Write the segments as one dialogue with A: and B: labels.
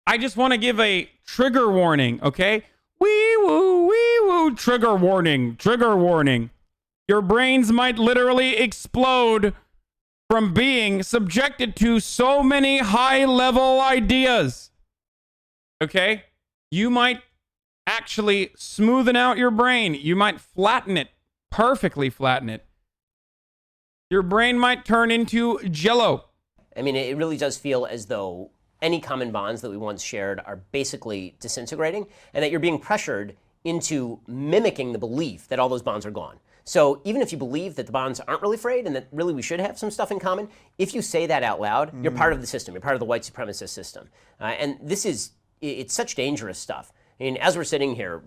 A: I just want to give a trigger warning, okay? Wee woo, trigger warning, trigger warning. Your brains might literally explode from being subjected to so many high-level ideas. Okay? You might actually smoothen out your brain. You might flatten it, perfectly flatten it. Your brain might turn into jello.
B: I mean, it really does feel as though any common bonds that we once shared are basically disintegrating, and that you're being pressured into mimicking the belief that all those bonds are gone. So even if you believe that the bonds aren't really frayed and that really we should have some stuff in common, if you say that out loud, you're part of the system. You're part of the white supremacist system. And it's such dangerous stuff. I mean, as we're sitting here,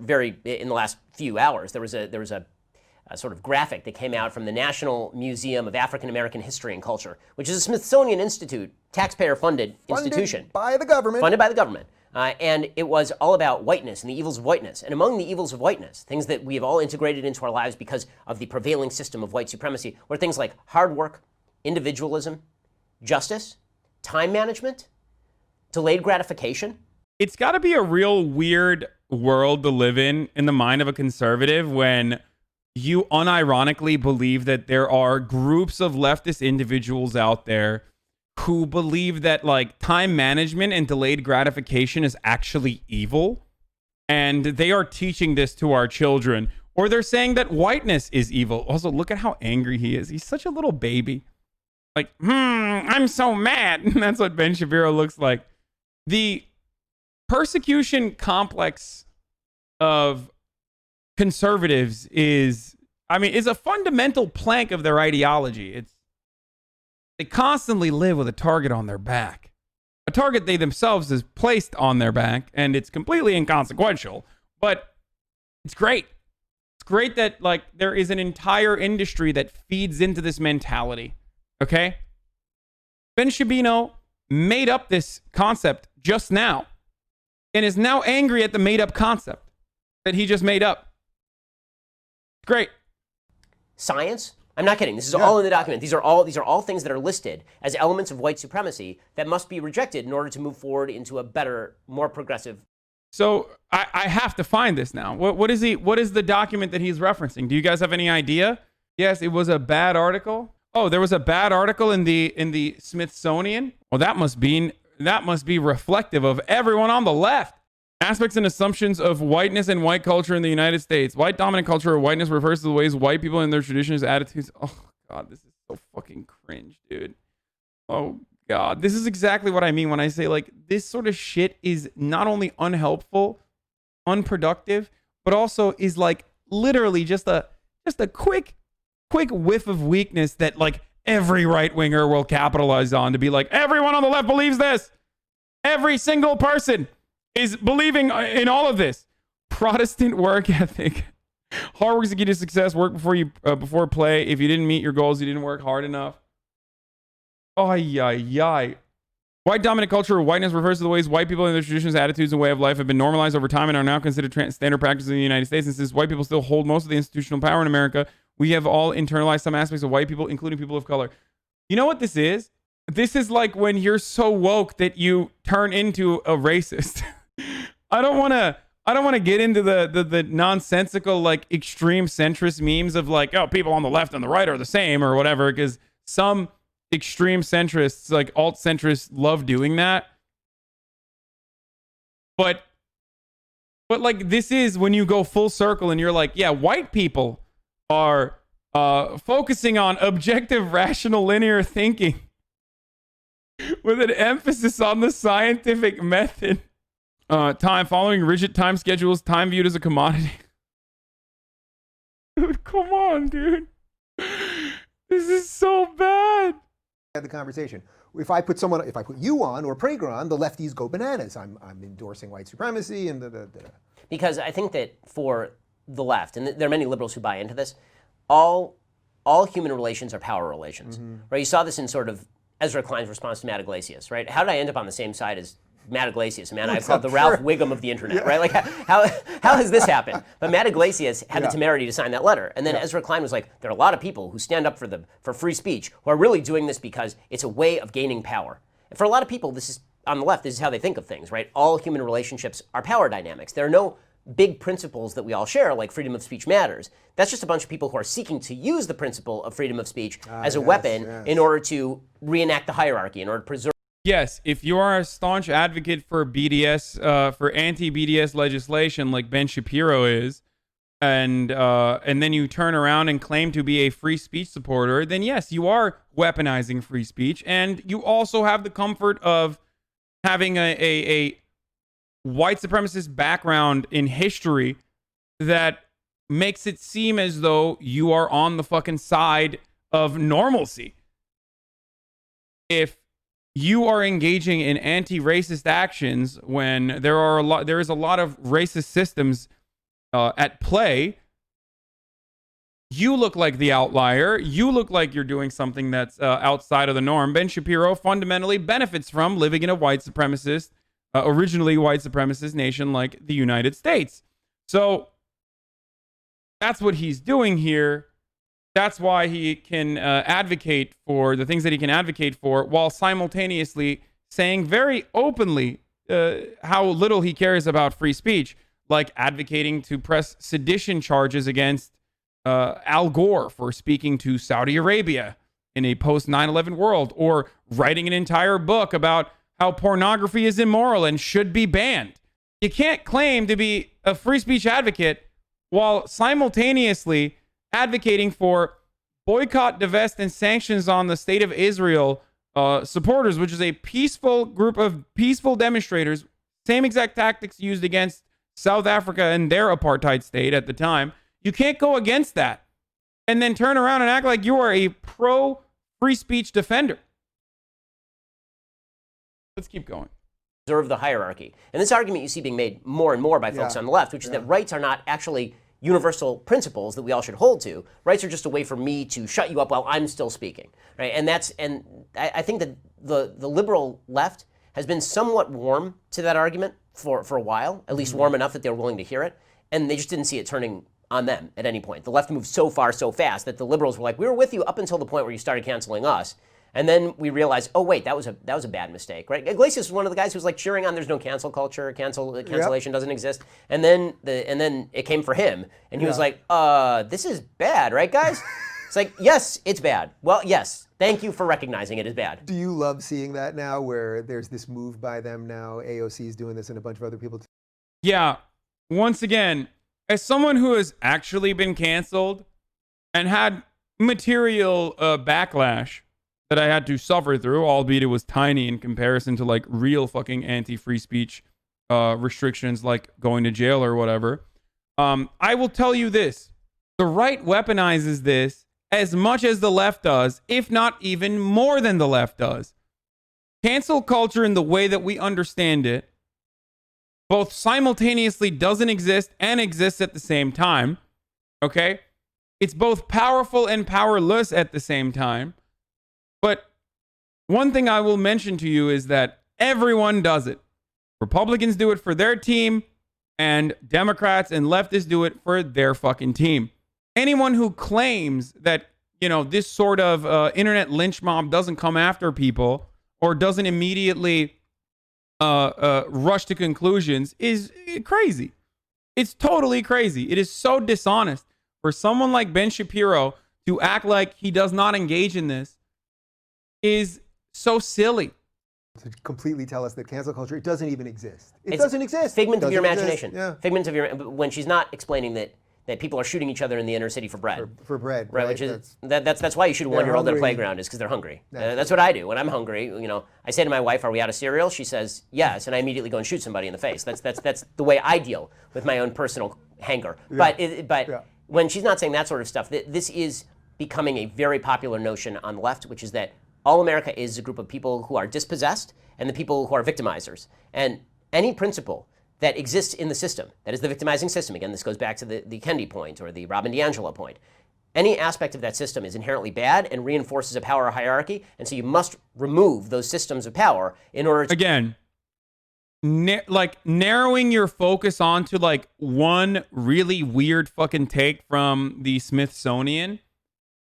B: in the last few hours, there was a sort of graphic that came out from the National Museum of African American History and Culture, which is a Smithsonian Institute, taxpayer-funded institution.
C: Funded by the government.
B: Funded by the government. And it was all about whiteness and the evils of whiteness. And among the evils of whiteness, things that we have all integrated into our lives because of the prevailing system of white supremacy, were things like hard work, individualism, justice, time management, delayed gratification.
A: It's got to be a real weird world to live in the mind of a conservative when you unironically believe that there are groups of leftist individuals out there who believe that like time management and delayed gratification is actually evil. And they are teaching this to our children. Or they're saying that whiteness is evil. Also, look at how angry he is. He's such a little baby. Like, I'm so mad. That's what Ben Shapiro looks like. The persecution complex of conservatives is a fundamental plank of their ideology. They constantly live with a target on their back, a target they themselves has placed on their back, and it's completely inconsequential, but it's great. It's great that like there is an entire industry that feeds into this mentality. Okay? Ben Shapiro made up this concept just now and is now angry at the made up concept that he just made up. Great.
B: Science? I'm not kidding. This is all in the document. These are all things that are listed as elements of white supremacy that must be rejected in order to move forward into a better, more progressive.
A: So I have to find this now. What is the document that he's referencing? Do you guys have any idea? Yes, it was a bad article. Oh, there was a bad article in the Smithsonian. Well, that must be reflective of everyone on the left. Aspects and assumptions of whiteness and white culture in the United States. White dominant culture or whiteness refers to the ways white people and their traditions, attitudes. Oh, God, this is so fucking cringe, dude. Oh, God. This is exactly what I mean when I say, like, this sort of shit is not only unhelpful, unproductive, but also is, like, literally just a quick whiff of weakness that, like, every right-winger will capitalize on to be like, everyone on the left believes this. Every single person is believing in all of this. Protestant work ethic. Hard work is the key to success. Work before play. If you didn't meet your goals, you didn't work hard enough. White dominant culture or whiteness refers to the ways white people and their traditions, attitudes, and way of life have been normalized over time and are now considered standard practices in the United States. And since white people still hold most of the institutional power in America, we have all internalized some aspects of white people, including people of color. You know what this is? This is like when you're so woke that you turn into a racist. I don't want to get into the nonsensical, like, extreme centrist memes of like, oh, people on the left and the right are the same or whatever, because some extreme centrists, like alt centrists, love doing that. But like, this is when you go full circle and you're like, yeah, white people are focusing on objective, rational, linear thinking with an emphasis on the scientific method. Time following rigid time schedules, time viewed as a commodity. Dude, come on, dude. This is so bad.
C: Had the conversation. If I put you on or Prager on, the lefties go bananas. I'm endorsing white supremacy and
B: Because I think that for the left, and there are many liberals who buy into this, all human relations are power relations. Right? You saw this in sort of Ezra Klein's response to Matt Iglesias, right? How did I end up on the same side as Matt Iglesias, a man I've called the Ralph Wiggum of the internet, right? Like, how has this happened? But Matt Iglesias had the temerity to sign that letter. And then Ezra Klein was like, there are a lot of people who stand up for free speech who are really doing this because it's a way of gaining power. And for a lot of people, this is on the left, this is how they think of things, right? All human relationships are power dynamics. There are no big principles that we all share, like freedom of speech matters. That's just a bunch of people who are seeking to use the principle of freedom of speech as a weapon in order to reenact the hierarchy, in order to preserve.
A: Yes, if you are a staunch advocate for BDS, for anti-BDS legislation, like Ben Shapiro is, and then you turn around and claim to be a free speech supporter, then yes, you are weaponizing free speech, and you also have the comfort of having a white supremacist background in history that makes it seem as though you are on the fucking side of normalcy. If you are engaging in anti-racist actions when there is a lot of racist systems at play, you look like the outlier. You look like you're doing something that's outside of the norm. Ben Shapiro fundamentally benefits from living in a white supremacist, originally white supremacist nation like the United States. So that's what he's doing here. That's why he can advocate for the things that he can advocate for, while simultaneously saying very openly how little he cares about free speech, like advocating to press sedition charges against Al Gore for speaking to Saudi Arabia in a post 9/11 world, or writing an entire book about how pornography is immoral and should be banned. You can't claim to be a free speech advocate while simultaneously advocating for boycott, divest, and sanctions on the state of Israel supporters, which is a peaceful group of peaceful demonstrators, same exact tactics used against South Africa and their apartheid state at the time. You can't go against that and then turn around and act like you are a pro-free speech defender. Let's keep going.
B: Preserve the hierarchy. And this argument you see being made more and more by folks on the left, which is that rights are not actually universal principles that we all should hold to. Rights are just a way for me to shut you up while I'm still speaking, right? And I think that the liberal left has been somewhat warm to that argument for a while, at least warm enough that they were willing to hear it, and they just didn't see it turning on them at any point. The left moved so far so fast that the liberals were like, we were with you up until the point where you started canceling us. And then we realized, oh wait, that was a bad mistake, right? Iglesias was one of the guys who was like cheering on, there's no cancel culture, cancellation doesn't exist. And then it came for him, and he was like, this is bad, right, guys? It's like, yes, it's bad. Well, yes, thank you for recognizing it is bad.
C: Do you love seeing that now, where there's this move by them now? AOC is doing this, and a bunch of other people.
A: Yeah, once again, as someone who has actually been canceled and had material backlash that I had to suffer through, albeit it was tiny in comparison to like real fucking anti-free speech restrictions, like going to jail or whatever. I will tell you this: the right weaponizes this as much as the left does, if not even more than the left does. Cancel culture, in the way that we understand it, both simultaneously doesn't exist and exists at the same time. Okay? It's both powerful and powerless at the same time. But one thing I will mention to you is that everyone does it. Republicans do it for their team, and Democrats and leftists do it for their fucking team. Anyone who claims that, this sort of internet lynch mob doesn't come after people or doesn't immediately rush to conclusions is crazy. It's totally crazy. It is so dishonest for someone like Ben Shapiro to act like he does not engage in this. Is so silly.
C: To completely tell us that cancel culture, it doesn't even exist. It doesn't exist.
B: Figment of your imagination. Yeah. Figment of your, when she's not explaining that people are shooting each other in the inner city for bread.
C: For bread,
B: right? Which is that's why you shoot a 1-year-old at a playground, is because they're hungry. That's what I do when I'm hungry. I say to my wife, "Are we out of cereal?" She says, "Yes," and I immediately go and shoot somebody in the face. That's the way I deal with my own personal hanger. Yeah. But when she's not saying that sort of stuff, this is becoming a very popular notion on the left, which is that all America is a group of people who are dispossessed and the people who are victimizers. And any principle that exists in the system, that is the victimizing system, again, this goes back to the Kendi point or the Robin DiAngelo point, any aspect of that system is inherently bad and reinforces a power hierarchy, and so you must remove those systems of power in order to...
A: Again, narrowing your focus onto like one really weird fucking take from the Smithsonian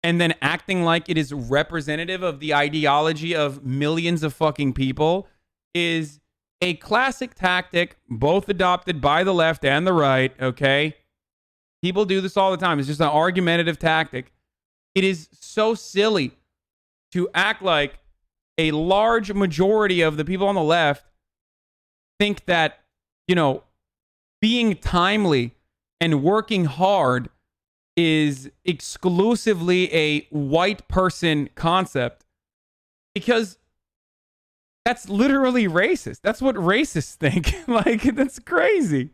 A: and then acting like it is representative of the ideology of millions of fucking people is a classic tactic, both adopted by the left and the right, okay? People do this all the time. It's just an argumentative tactic. It is so silly to act like a large majority of the people on the left think that, you know, being timely and working hard is exclusively a white person concept, because that's literally racist. That's what racists think. Like, that's crazy.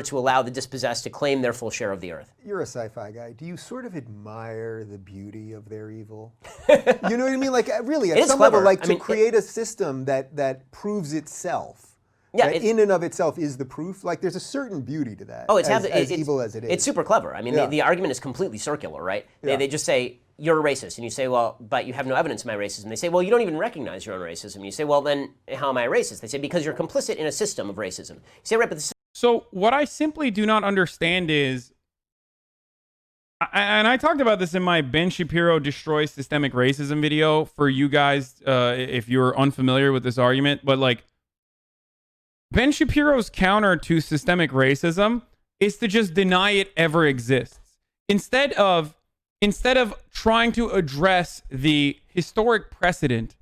B: To allow the dispossessed to claim their full share of the earth.
C: You're a sci-fi guy. Do you sort of admire the beauty of their evil? You know what I mean? Like, really, at some level, like, to create a system that proves itself.
B: Yeah,
C: that in and of itself is the proof. Like, there's a certain beauty to that.
B: Oh, it's
C: as evil as it is.
B: It's super clever. I mean, the argument is completely circular, right? They just say, you're a racist. And you say, well, but you have no evidence of my racism. They say, well, you don't even recognize your own racism. And you say, well, then how am I a racist? They say, because you're complicit in a system of racism. You say, right, but
A: So what I simply do not understand is, and I talked about this in my Ben Shapiro destroys systemic racism video for you guys, if you're unfamiliar with this argument, but like, Ben Shapiro's counter to systemic racism is to just deny it ever exists. Instead of trying to address the historic precedent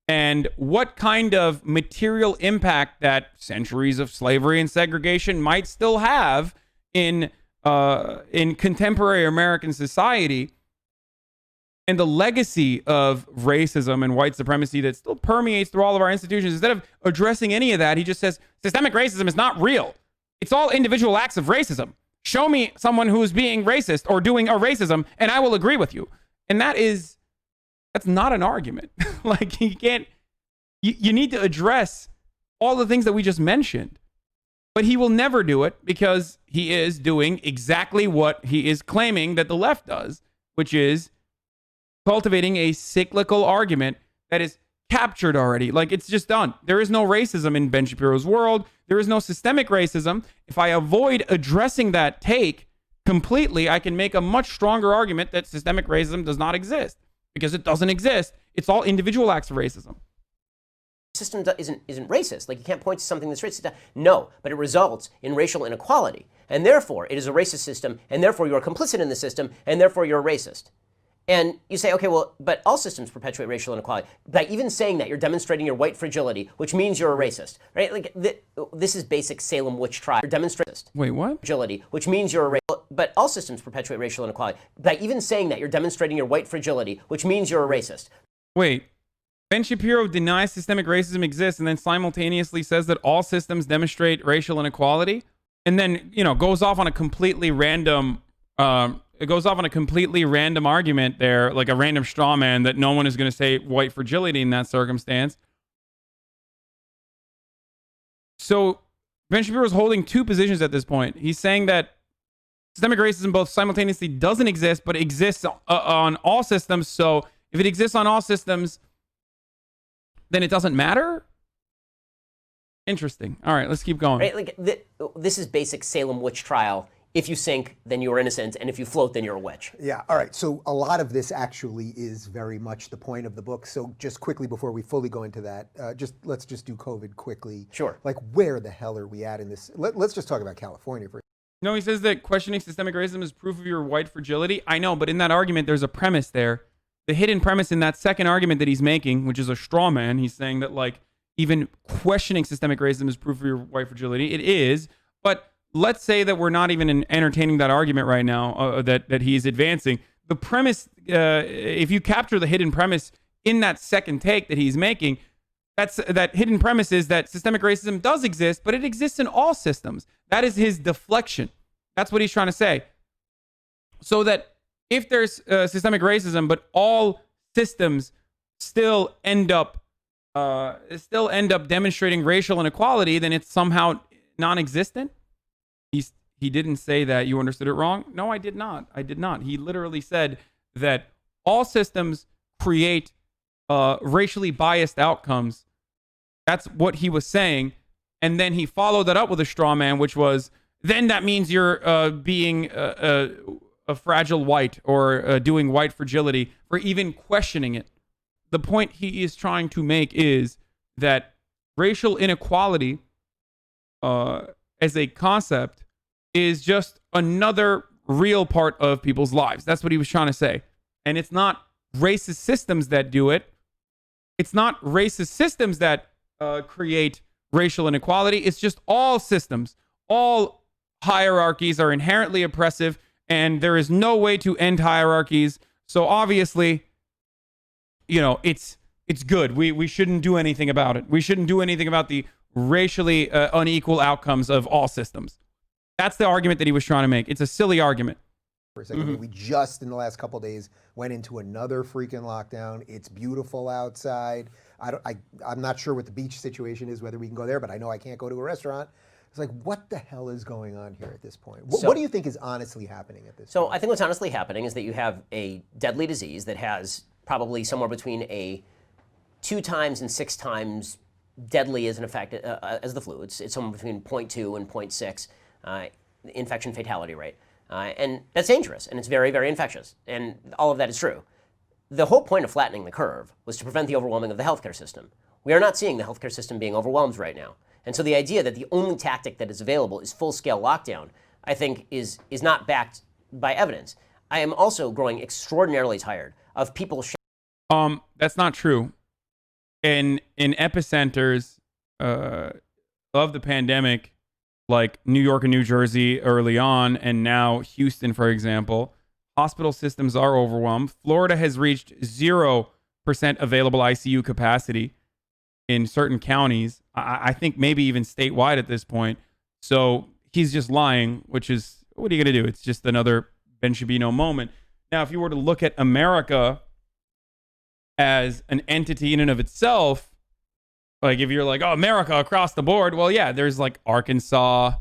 A: and what kind of material impact that centuries of slavery and segregation might still have in contemporary American society, and the legacy of racism and white supremacy that still permeates through all of our institutions, instead of addressing any of that, he just says, systemic racism is not real. It's all individual acts of racism. Show me someone who's being racist or doing a racism, and I will agree with you. And that's not an argument. Like, you need to address all the things that we just mentioned. But he will never do it, because he is doing exactly what he is claiming that the left does, which is cultivating a cyclical argument that is captured already. Like, it's just done. There is no racism in Ben Shapiro's world. There is no systemic racism. If I avoid addressing that take completely, I can make a much stronger argument that systemic racism does not exist, because it doesn't exist. It's all individual acts of racism.
B: System isn't racist. Like, you can't point to something that's racist. No, but it results in racial inequality. And therefore, it is a racist system, and therefore you're complicit in the system, and therefore you're a racist. And you say, okay, well, but all systems perpetuate racial inequality. By even saying that, you're demonstrating your white fragility, which means you're a racist, right? Like, this is basic Salem witch trial. You're demonstrating
A: Wait, what?
B: Fragility, which means you're a racist. But all systems perpetuate racial inequality. By even saying that, you're demonstrating your white fragility, which means you're a racist.
A: Wait. Ben Shapiro denies systemic racism exists and then simultaneously says that all systems demonstrate racial inequality, and then, you know, goes off on a completely random argument there, like a random straw man, that no one is going to say white fragility in that circumstance. So Ben Shapiro is holding two positions at this point. He's saying that systemic racism both simultaneously doesn't exist, but exists on all systems. So if it exists on all systems, then it doesn't matter? Interesting. All right, let's keep going.
B: Right? Like, this is basic Salem witch trial. If you sink, then you're innocent, and if you float, then you're a witch.
C: Yeah, all right. So a lot of this actually is very much the point of the book. So just quickly, before we fully go into that, let's just do COVID quickly.
B: Sure.
C: Like, where the hell are we at in this? Let's just talk about California for a second.
A: No, he says that questioning systemic racism is proof of your white fragility. I know, but in that argument, there's a premise there. The hidden premise in that second argument that he's making, which is a straw man, he's saying that, like, even questioning systemic racism is proof of your white fragility. It is, but let's say that we're not even entertaining that argument right now that he's advancing. The premise, if you capture the hidden premise in that second take that he's making, that hidden premise is that systemic racism does exist, but it exists in all systems. That is his deflection. That's what he's trying to say. So that if there's systemic racism, but all systems still end up demonstrating racial inequality, then it's somehow non-existent. He didn't say that. You understood it wrong? No, I did not. He literally said that all systems create racially biased outcomes. That's what he was saying. And then he followed that up with a straw man, which was, then that means you're being a fragile white, or doing white fragility, for even questioning it. The point he is trying to make is that racial inequality as a concept is just another real part of people's lives. That's what he was trying to say. And it's not racist systems that do it. It's not racist systems that create racial inequality. It's just all systems. All hierarchies are inherently oppressive, and there is no way to end hierarchies. So obviously, you know, it's good. We shouldn't do anything about it. We shouldn't do anything about the racially unequal outcomes of all systems. That's the argument that he was trying to make. It's a silly argument.
C: For a second, we just in the last couple of days went into another freaking lockdown. It's beautiful outside. I'm not sure what the beach situation is, whether we can go there, but I know I can't go to a restaurant. It's like, what the hell is going on here at this point? What do you think is honestly happening at this point?
B: So I think what's honestly happening is that you have a deadly disease that has probably somewhere between a 2 times and 6 times deadly as an effect as the flu. It's somewhere between 0.2 and 0.6 infection fatality rate. And that's dangerous, and it's very, very infectious. And all of that is true. The whole point of flattening the curve was to prevent the overwhelming of the healthcare system. We are not seeing the healthcare system being overwhelmed right now. And so the idea that the only tactic that is available is full-scale lockdown, I think, is not backed by evidence. I am also growing extraordinarily tired of people...
A: That's not true. In epicenters of the pandemic, like New York and New Jersey early on, and now Houston, for example, hospital systems are overwhelmed. Florida has reached 0% available ICU capacity in certain counties. I think maybe even statewide at this point. So he's just lying, which is, what are you going to do? It's just another Ben Shapiro moment. Now, if you were to look at America as an entity in and of itself, like if you're like, oh, America across the board, well, yeah, there's like Arkansas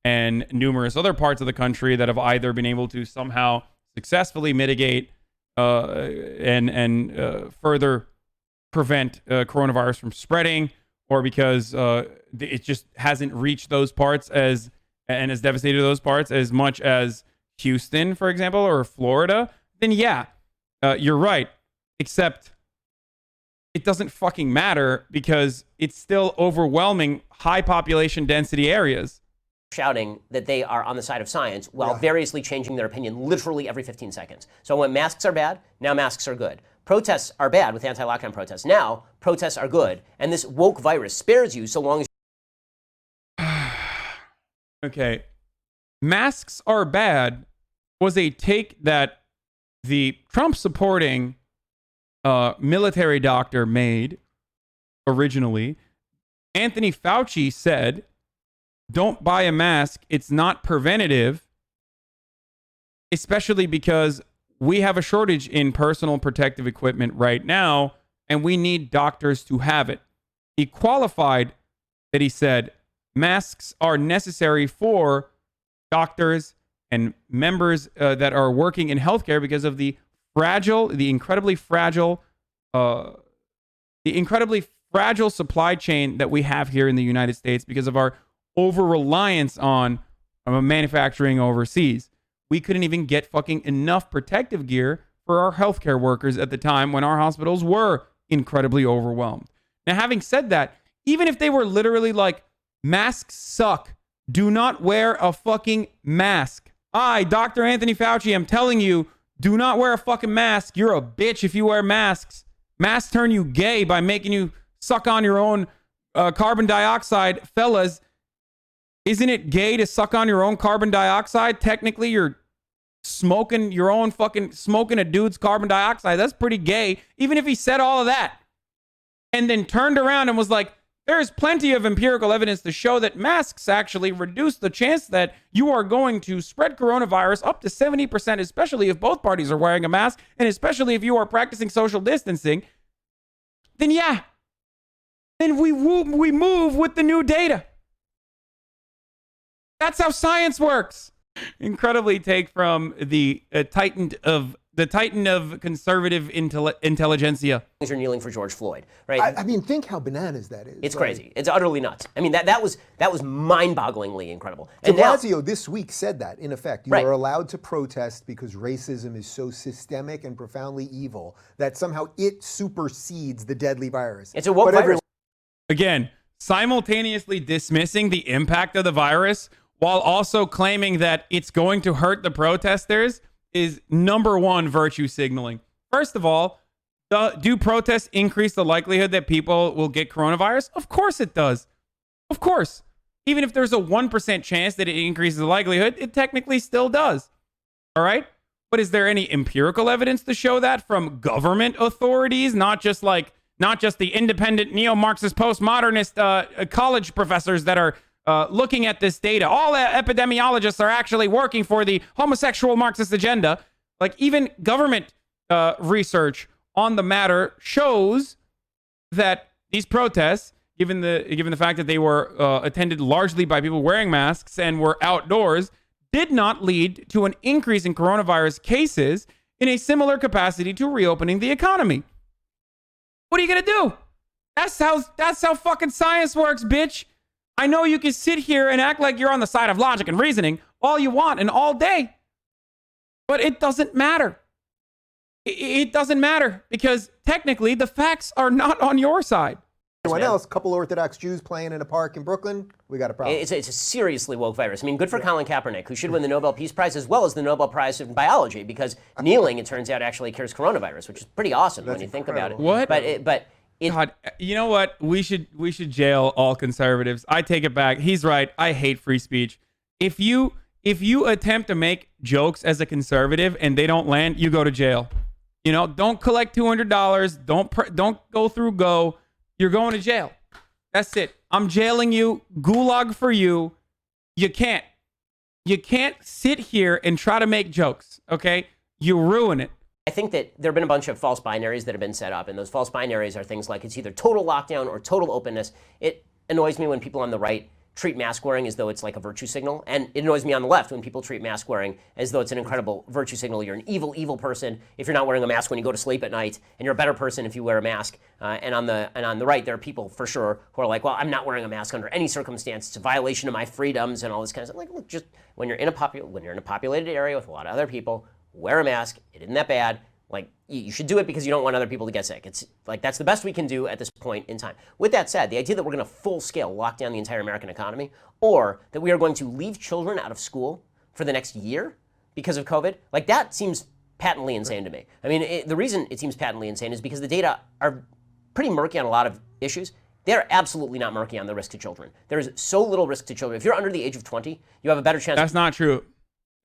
A: and numerous other parts of the country that have either been able to somehow successfully mitigate and further prevent coronavirus from spreading, or because it just hasn't reached those parts and has devastated those parts as much as Houston, for example, or Florida, then yeah, you're right. Except it doesn't fucking matter because it's still overwhelming high population density areas.
B: Shouting that they are on the side of science while variously changing their opinion literally every 15 seconds. So when masks are bad, now masks are good. Protests are bad with anti-lockdown protests. Now protests are good. And this woke virus spares you so long as...
A: Okay. Masks are bad was a take that the Trump supporting military doctor made originally. Anthony Fauci said, don't buy a mask. It's not preventative, especially because we have a shortage in personal protective equipment right now, and we need doctors to have it. He qualified that he said masks are necessary for doctors and members that are working in healthcare because of the incredibly fragile supply chain that we have here in the United States because of our over-reliance on manufacturing overseas. We couldn't even get fucking enough protective gear for our healthcare workers at the time when our hospitals were incredibly overwhelmed. Now, having said that, even if they were literally like, masks suck, do not wear a fucking mask. I, Dr. Anthony Fauci, am telling you, do not wear a fucking mask. You're a bitch if you wear masks. Masks turn you gay by making you suck on your own carbon dioxide. Fellas, isn't it gay to suck on your own carbon dioxide? Technically, you're smoking a dude's carbon dioxide. That's pretty gay, even if he said all of that. And then turned around and was like, there's plenty of empirical evidence to show that masks actually reduce the chance that you are going to spread coronavirus up to 70%, especially if both parties are wearing a mask, and especially if you are practicing social distancing. Then yeah, then we move with the new data. That's how science works. Incredibly take from the titan of conservative intelligentsia.
B: Things are kneeling for George Floyd, right?
C: I mean, think how bananas that is.
B: It's crazy. It's utterly nuts. I mean, that was mind-bogglingly incredible.
C: De Blasio this week said that, in effect, you are allowed to protest because racism is so systemic and profoundly evil that somehow it supersedes the deadly virus.
B: It's a woke virus.
A: Again, simultaneously dismissing the impact of the virus while also claiming that it's going to hurt the protesters is number one virtue signaling. First of all, do protests increase the likelihood that people will get coronavirus? Of course it does. Of course. Even if there's a 1% chance that it increases the likelihood, it technically still does. All right? But is there any empirical evidence to show that from government authorities, not just the independent neo-Marxist postmodernist college professors that are looking at this data? All epidemiologists are actually working for the homosexual Marxist agenda. Like, even government research on the matter shows that these protests, given the fact that they were attended largely by people wearing masks and were outdoors, did not lead to an increase in coronavirus cases in a similar capacity to reopening the economy. What are you gonna do? That's how fucking science works, bitch. I know you can sit here and act like you're on the side of logic and reasoning all you want and all day, but it doesn't matter. It doesn't matter because technically the facts are not on your side.
C: Anyone else? A couple Orthodox Jews playing in a park in Brooklyn. We got a problem.
B: It's a seriously woke virus. I mean, good for Colin Kaepernick, who should win the Nobel Peace Prize as well as the Nobel Prize in biology, because kneeling, it turns out, actually cures coronavirus, which is pretty awesome when you think about it.
A: What?
B: But
A: God, you know what? We should jail all conservatives. I take it back. He's right. I hate free speech. If you attempt to make jokes as a conservative and they don't land, you go to jail. You know, don't collect $200. Don't go through Go. You're going to jail. That's it. I'm jailing you. Gulag for you. You can't sit here and try to make jokes. Okay, you ruin it.
B: I think that there have been a bunch of false binaries that have been set up, and those false binaries are things like it's either total lockdown or total openness. It annoys me when people on the right treat mask wearing as though it's like a virtue signal, and it annoys me on the left when people treat mask wearing as though it's an incredible virtue signal. You're an evil, evil person if you're not wearing a mask when you go to sleep at night, and you're a better person if you wear a mask. And on the right, there are people for sure who are like, well, I'm not wearing a mask under any circumstance. It's a violation of my freedoms and all this kind of stuff. Like, look, just when you're in a populated area with a lot of other people, wear a mask. It isn't that bad. Like, you should do it because you don't want other people to get sick. It's like, that's the best we can do at this point in time. With that said, the idea that we're going to full scale lock down the entire American economy, or that we are going to leave children out of school for the next year because of COVID, like, that seems patently insane to me. I mean, the reason it seems patently insane is because the data are pretty murky on a lot of issues. They're absolutely not murky on the risk to children. There is so little risk to children. If you're under the age of 20, you have a better chance.
A: That's not true.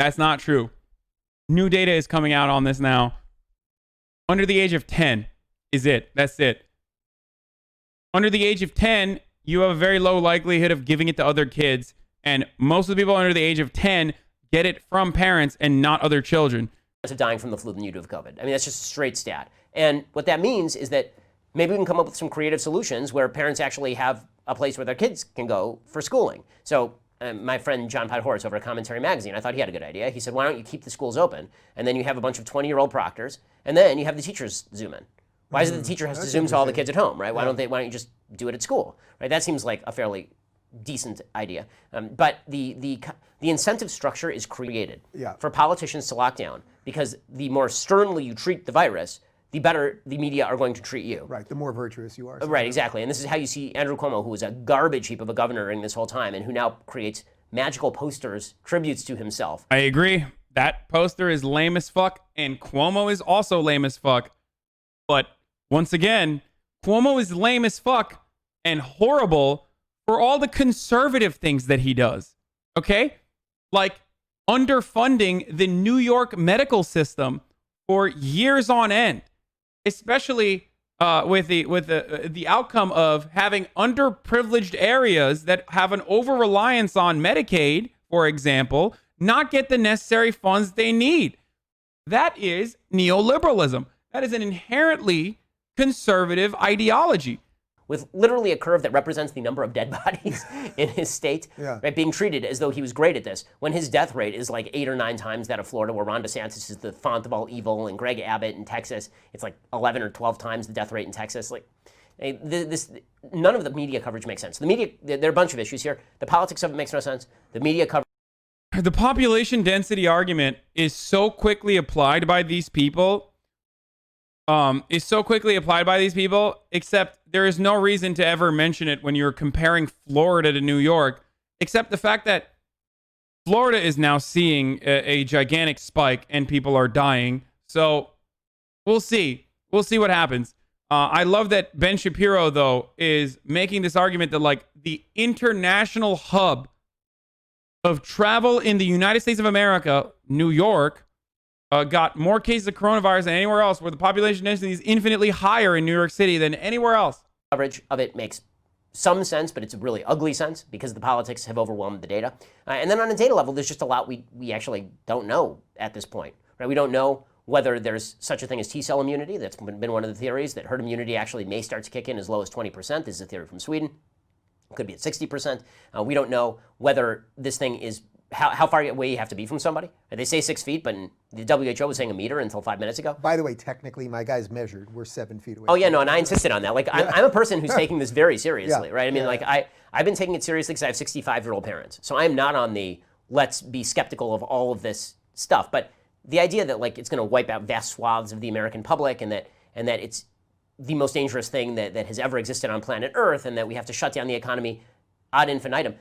A: That's not true. New data is coming out on this now. Under the age of 10 is it. That's it. Under the age of 10, you have a very low likelihood of giving it to other kids. And most of the people under the age of 10 get it from parents and not other children.
B: Of dying from the flu than you do of COVID. I mean, that's just a straight stat. And what that means is that maybe we can come up with some creative solutions where parents actually have a place where their kids can go for schooling. So my friend John Podhoretz over at Commentary Magazine, I thought he had a good idea. He said, why don't you keep the schools open, and then you have a bunch of 20-year-old proctors, and then you have the teachers Zoom in. Why is it the teacher has to Zoom to all the kids at home, right? Why don't you just do it at school, right? That seems like a fairly decent idea. But the incentive structure is created for politicians to lock down, because the more sternly you treat the virus, the better the media are going to treat you.
C: Right, the more virtuous you are.
B: Right, exactly. And this is how you see Andrew Cuomo, who was a garbage heap of a governor during this whole time, and who now creates magical posters, tributes to himself.
A: I agree. That poster is lame as fuck, and Cuomo is also lame as fuck. But once again, Cuomo is lame as fuck and horrible for all the conservative things that he does. Okay? Like underfunding the New York medical system for years on end. Especially with the outcome of having underprivileged areas that have an over-reliance on Medicaid, for example, not get the necessary funds they need. That is neoliberalism. That is an inherently conservative ideology.
B: With literally a curve that represents the number of dead bodies in his state, right, being treated as though he was great at this, when his death rate is like 8 or 9 times that of Florida, where Ron DeSantis is the font of all evil, and Greg Abbott in Texas, it's like 11 or 12 times the death rate in Texas. Like, none of the media coverage makes sense. The media, there are a bunch of issues here. The politics of it makes no sense. The media coverage.
A: The population density argument is so quickly applied by these people is so quickly applied by these people, except there is no reason to ever mention it when you're comparing Florida to New York, except the fact that Florida is now seeing a gigantic spike and people are dying. So we'll see. We'll see what happens. I love that Ben Shapiro, though, is making this argument that, like, the international hub of travel in the United States of America, New York, got more cases of coronavirus than anywhere else, where the population density is infinitely higher in New York City than anywhere else.
B: Coverage of it makes some sense, but it's a really ugly sense because the politics have overwhelmed the data. And then on a data level, there's just a lot we actually don't know at this point. Right? We don't know whether there's such a thing as T-cell immunity. That's been one of the theories, that herd immunity actually may start to kick in as low as 20%. This is a theory from Sweden. It could be at 60%. We don't know whether this thing is how far away you have to be from somebody. They say 6 feet, but the WHO was saying a meter until 5 minutes ago.
C: By the way, technically, my guys measured. We're 7 feet away.
B: Oh, yeah, no, and I insisted on that. Like, I'm a person who's taking this very seriously,
C: Yeah.
B: right? I mean,
C: Yeah.
B: like, I've been taking it seriously because I have 65-year-old parents. So I'm not on the let's be skeptical of all of this stuff. But the idea that, like, it's going to wipe out vast swaths of the American public and that it's the most dangerous thing that has ever existed on planet Earth and that we have to shut down the economy ad infinitum.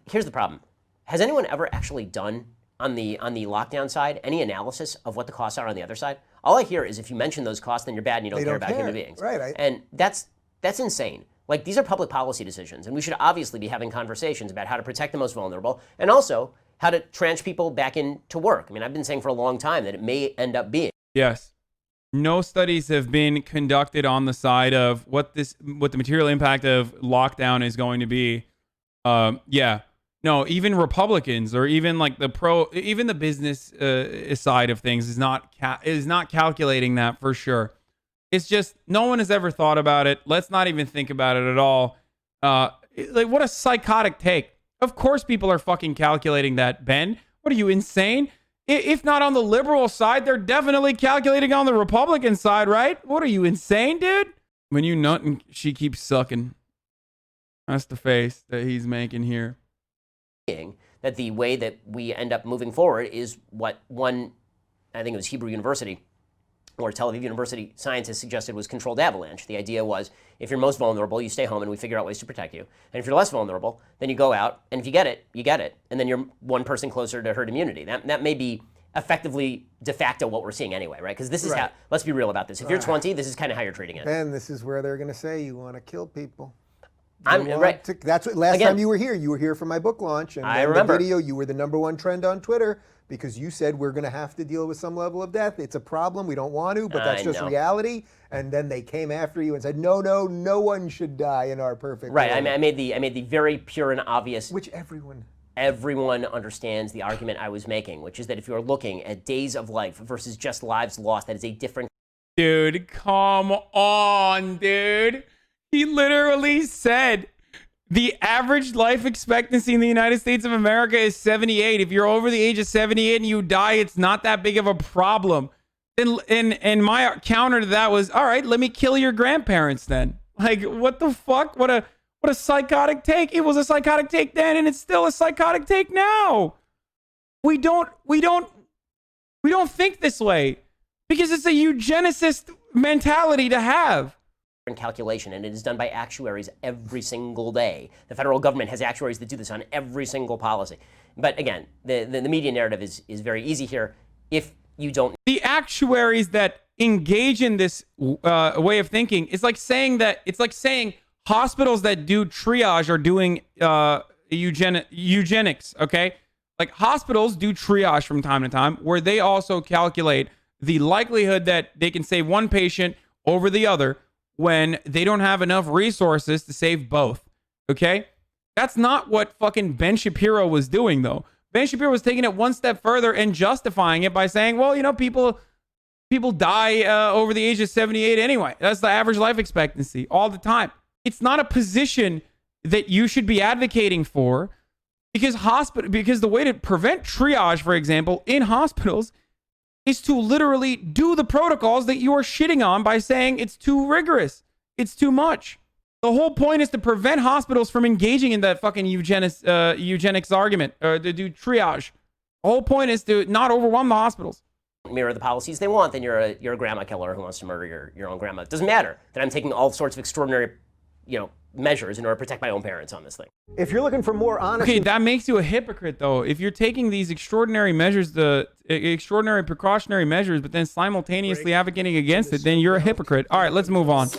B: Here's the problem. Has anyone ever actually done on the lockdown side any analysis of what the costs are on the other side? All I hear is if you mention those costs, then you're bad and you don't care about human beings.
C: Right.
B: And that's insane. Like, these are public policy decisions, and we should obviously be having conversations about how to protect the most vulnerable and also how to tranche people back into work. I mean, I've been saying for a long time that it may end up being.
A: Yes. No studies have been conducted on the side of what the material impact of lockdown is going to be. Yeah. No, even Republicans or even like even the business side of things is not calculating that for sure. It's just no one has ever thought about it. Let's not even think about it at all. Like, what a psychotic take. Of course people are fucking calculating that, Ben. What are you, insane? If not on the liberal side, they're definitely calculating on the Republican side, right? What are you, insane, dude? When you nut and she keeps sucking. That's the face that he's making here.
B: That the way that we end up moving forward is what one, I think it was Hebrew University or Tel Aviv University scientists suggested was controlled avalanche. The idea was if you're most vulnerable, you stay home and we figure out ways to protect you. And if you're less vulnerable, then you go out, and if you get it, you get it. And then you're one person closer to herd immunity. That may be effectively de facto what we're seeing anyway, right? Because this is how, let's be real about this. If you're 20, this is kind of how you're treating it.
C: Ben, this is where they're going to say you want to kill people. That's what last time you were here for my book launch, and
B: I remember
C: the video. You were the #1 trend on Twitter because you said we're going to have to deal with some level of death. It's a problem. We don't want to, but that's just reality. And then they came after you and said, no one should die in our perfect
B: right.
C: world.
B: I made the very pure and obvious,
C: which
B: everyone understands the argument I was making, which is that if you're looking at days of life versus just lives lost, that is a different.
A: Dude, come on, dude. He literally said the average life expectancy in the United States of America is 78. If you're over the age of 78 and you die, it's not that big of a problem. And my counter to that was, all right, let me kill your grandparents then. Like, what the fuck? What a psychotic take. It was a psychotic take then, and it's still a psychotic take now. We don't think this way because it's a eugenicist mentality to have.
B: Calculation, and it is done by actuaries every single day. The federal government has actuaries that do this on every single policy. But again, the media narrative is very easy here. If you don't,
A: the actuaries that engage in this way of thinking, it's like saying hospitals that do triage are doing eugenics. Okay, like hospitals do triage from time to time, where they also calculate the likelihood that they can save one patient over the other when they don't have enough resources to save both. Okay? That's not what fucking Ben Shapiro was doing, though. Ben Shapiro was taking it one step further and justifying it by saying, well, you know, people die over the age of 78 anyway. That's the average life expectancy all the time. It's not a position that you should be advocating for because the way to prevent triage, for example, in hospitals is to literally do the protocols that you are shitting on by saying it's too rigorous. It's too much. The whole point is to prevent hospitals from engaging in that fucking eugenics argument or to do triage. The whole point is to not overwhelm the hospitals.
B: mirror the policies they want, then you're a grandma killer who wants to murder your own grandma. It doesn't matter that I'm taking all sorts of extraordinary, measures in order to protect my own parents on this thing.
D: If you're looking for more honesty,
A: Okay, that makes you a hypocrite, though. If you're taking these extraordinary measures, the extraordinary precautionary measures, but then simultaneously advocating against it, then you're a hypocrite. All right, let's move on.